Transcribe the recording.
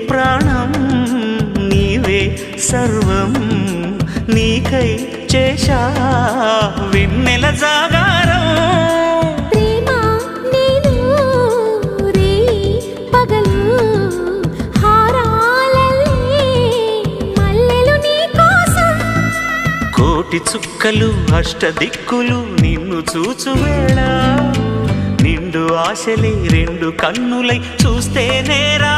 ప్రాణం నీవే సర్వం నీకై చేశా వెన్నెల జాగారం ప్రేమ నేను రే పగలు హారాలల్లే మల్లెలు నీ కోసం కోటి చుక్కలు అష్టదిక్కులు నిన్ను చూచువేళ నిండు ఆశలే రెండు కన్నులై చూస్తే నేరా